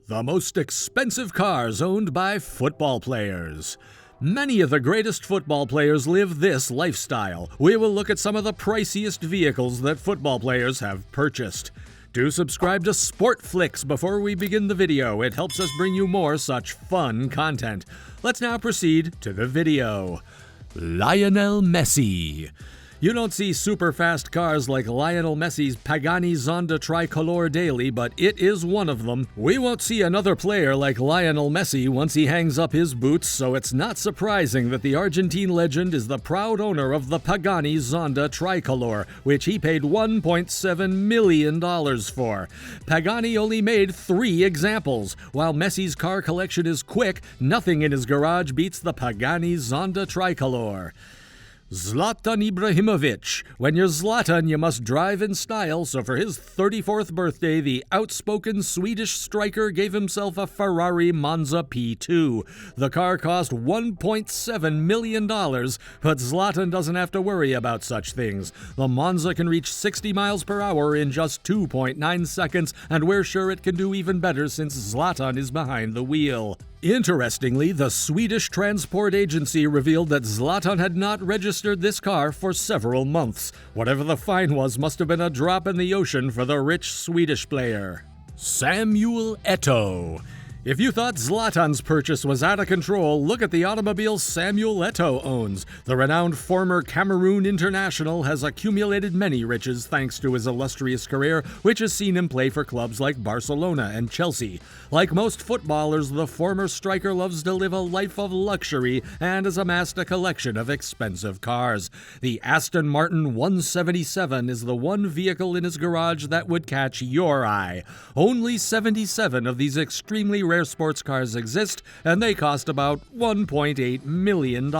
The most expensive cars owned by football players. Many of the greatest football players live this lifestyle. We will look at some of the priciest vehicles that football players have purchased. Do subscribe to Sportflix before we begin the video. It helps us bring you more such fun content. Let's now proceed to the video. Lionel Messi. You don't see super fast cars like Lionel Messi's Pagani Zonda Tricolor daily, but it is one of them. We won't see another player like Lionel Messi once he hangs up his boots, so it's not surprising that the Argentine legend is the proud owner of the Pagani Zonda Tricolor, which he paid $1.7 million for. Pagani only made 3 examples. While Messi's car collection is quick, nothing in his garage beats the Pagani Zonda Tricolor. Zlatan Ibrahimovic. When you're Zlatan, you must drive in style, so for his 34th birthday, the outspoken Swedish striker gave himself a Ferrari Monza P2. The car cost $1.7 million, but Zlatan doesn't have to worry about such things. The Monza can reach 60 miles per hour in just 2.9 seconds, and we're sure it can do even better since Zlatan is behind the wheel. Interestingly, the Swedish transport agency revealed that Zlatan had not registered this car for several months. Whatever the fine was must have been a drop in the ocean for the rich Swedish player. Samuel Eto'o. If you thought Zlatan's purchase was out of control, look at the automobile Samuel Eto'o owns. The renowned former Cameroon international has accumulated many riches thanks to his illustrious career, which has seen him play for clubs like Barcelona and Chelsea. Like most footballers, the former striker loves to live a life of luxury and has amassed a collection of expensive cars. The Aston Martin 177 is the one vehicle in his garage that would catch your eye. Only 77 of these extremely rare sports cars exist, and they cost about $1.8 million.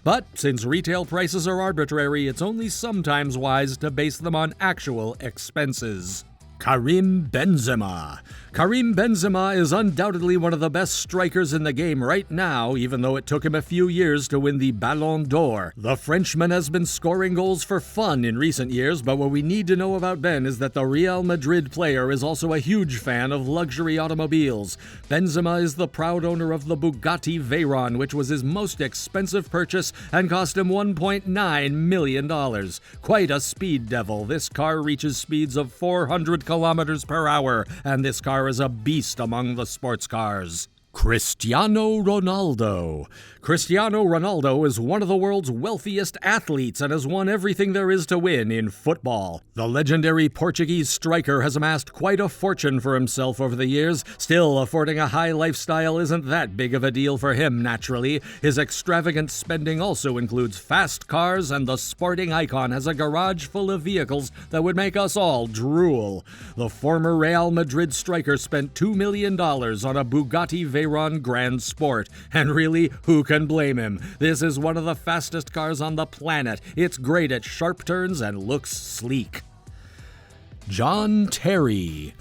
But since retail prices are arbitrary, it's only sometimes wise to base them on actual expenses. Karim Benzema. Karim Benzema is undoubtedly one of the best strikers in the game right now, even though it took him a few years to win the Ballon d'Or. The Frenchman has been scoring goals for fun in recent years, but what we need to know about Ben is that the Real Madrid player is also a huge fan of luxury automobiles. Benzema is the proud owner of the Bugatti Veyron, which was his most expensive purchase and cost him $1.9 million. Quite a speed devil. This car reaches speeds of 400 kilometers per hour, and this car is a beast among the sports cars. Cristiano Ronaldo. Cristiano Ronaldo is one of the world's wealthiest athletes and has won everything there is to win in football. The legendary Portuguese striker has amassed quite a fortune for himself over the years. Still, affording a high lifestyle isn't that big of a deal for him, naturally. His extravagant spending also includes fast cars, and the sporting icon has a garage full of vehicles that would make us all drool. The former Real Madrid striker spent $2 million on a Bugatti Veyron Grand Sport. And really, who can blame him? This is one of the fastest cars on the planet. It's great at sharp turns and looks sleek. John Terry.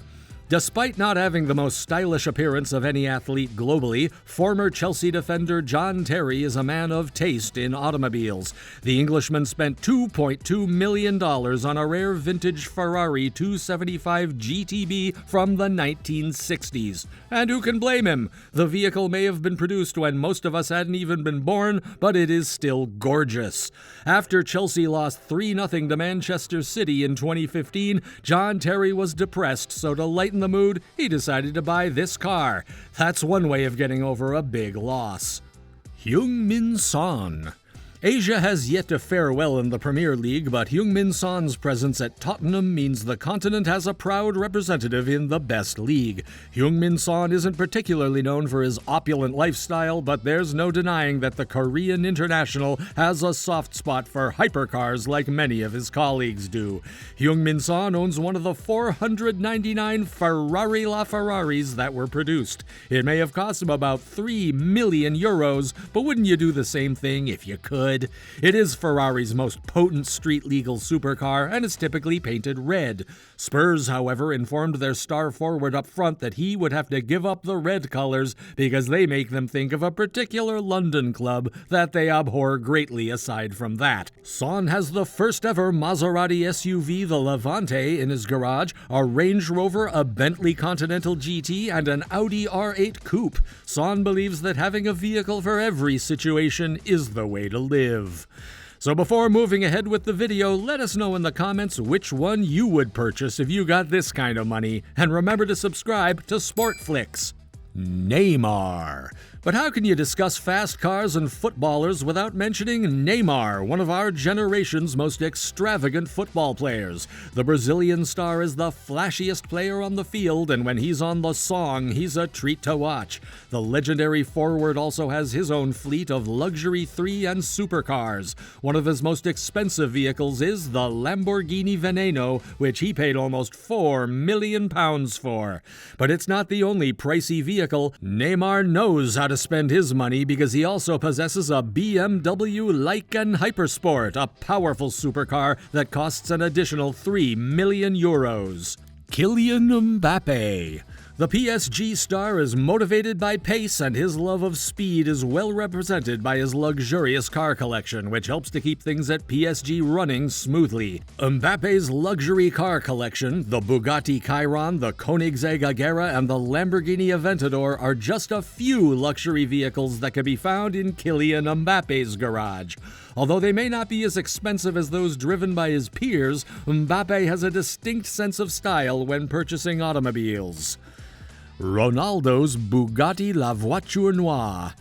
Despite not having the most stylish appearance of any athlete globally, former Chelsea defender John Terry is a man of taste in automobiles. The Englishman spent $2.2 million on a rare vintage Ferrari 275 GTB from the 1960s. And who can blame him? The vehicle may have been produced when most of us hadn't even been born, but it is still gorgeous. After Chelsea lost 3-0 to Manchester City in 2015, John Terry was depressed, so to lighten the mood, he decided to buy this car. That's one way of getting over a big loss. Heung-min Son. Asia has yet to fare well in the Premier League, but Heung-min Son's presence at Tottenham means the continent has a proud representative in the best league. Heung-min Son isn't particularly known for his opulent lifestyle, but there's no denying that the Korean international has a soft spot for hypercars like many of his colleagues do. Heung-min Son owns one of the 499 Ferrari LaFerraris that were produced. It may have cost him about €3 million, but wouldn't you do the same thing if you could? good. It is Ferrari's most potent street-legal supercar, and is typically painted red. Spurs, however, informed their star forward up front that he would have to give up the red colors because they make them think of a particular London club that they abhor greatly aside from that. Son has the first ever Maserati SUV, the Levante, in his garage, a Range Rover, a Bentley Continental GT, and an Audi R8 Coupe. Son believes that having a vehicle for every situation is the way to live. So before moving ahead with the video, let us know in the comments which one you would purchase if you got this kind of money, and remember to subscribe to Sportflix. Neymar. But how can you discuss fast cars and footballers without mentioning Neymar, one of our generation's most extravagant football players? The Brazilian star is the flashiest player on the field, and when he's on the song, he's a treat to watch. The legendary forward also has his own fleet of luxury 3 and supercars. One of his most expensive vehicles is the Lamborghini Veneno, which he paid almost £4 million for. But it's not the only pricey vehicle. Neymar knows how to spend his money because he also possesses a BMW Lykan Hypersport, a powerful supercar that costs an additional €3 million. Kylian Mbappe. The PSG star is motivated by pace, and his love of speed is well represented by his luxurious car collection, which helps to keep things at PSG running smoothly. Mbappe's luxury car collection, the Bugatti Chiron, the Koenigsegg Agera, and the Lamborghini Aventador, are just a few luxury vehicles that can be found in Kylian Mbappe's garage. Although they may not be as expensive as those driven by his peers, Mbappe has a distinct sense of style when purchasing automobiles. Ronaldo's Bugatti La Voiture Noire.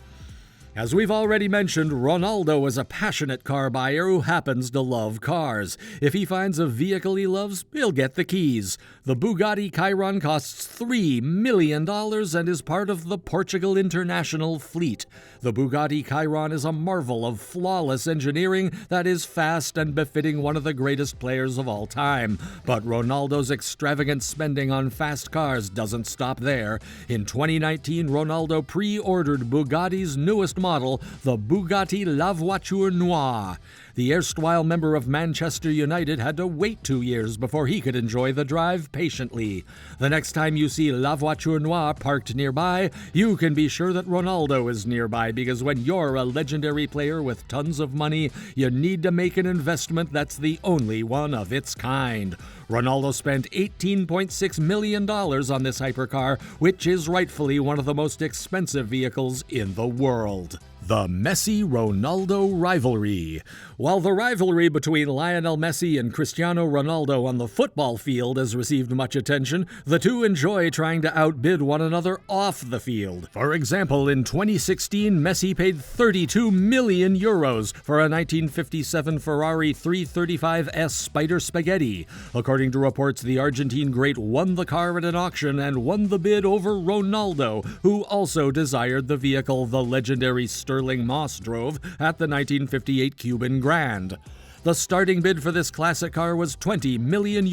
As we've already mentioned, Ronaldo is a passionate car buyer who happens to love cars. If he finds a vehicle he loves, he'll get the keys. The Bugatti Chiron costs $3 million and is part of the Portugal International fleet. The Bugatti Chiron is a marvel of flawless engineering that is fast and befitting one of the greatest players of all time. But Ronaldo's extravagant spending on fast cars doesn't stop there. In 2019, Ronaldo pre-ordered Bugatti's newest model, the Bugatti La Voiture Noire. The erstwhile member of Manchester United had to wait 2 years before he could enjoy the drive patiently. The next time you see La Voiture Noire parked nearby, you can be sure that Ronaldo is nearby, because when you're a legendary player with tons of money, you need to make an investment that's the only one of its kind. Ronaldo spent $18.6 million on this hypercar, which is rightfully one of the most expensive vehicles in the world. The Messi-Ronaldo rivalry. While the rivalry between Lionel Messi and Cristiano Ronaldo on the football field has received much attention, the two enjoy trying to outbid one another off the field. For example, in 2016, Messi paid €32 million for a 1957 Ferrari 335S Spider Spaghetti. According to reports, the Argentine great won the car at an auction and won the bid over Ronaldo, who also desired the vehicle the legendary Sterling Moss drove at the 1958 Cuban Grand. The starting bid for this classic car was €20 million,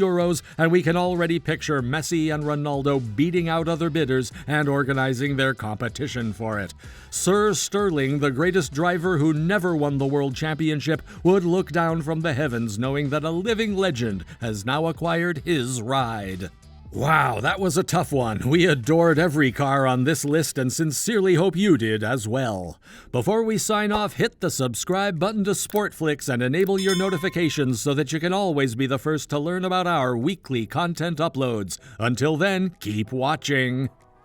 and we can already picture Messi and Ronaldo beating out other bidders and organizing their competition for it. Sir Sterling, the greatest driver who never won the World Championship, would look down from the heavens knowing that a living legend has now acquired his ride. Wow, that was a tough one. We adored every car on this list and sincerely hope you did as well. Before we sign off, hit the subscribe button to Sportflix and enable your notifications so that you can always be the first to learn about our weekly content uploads. Until then, keep watching.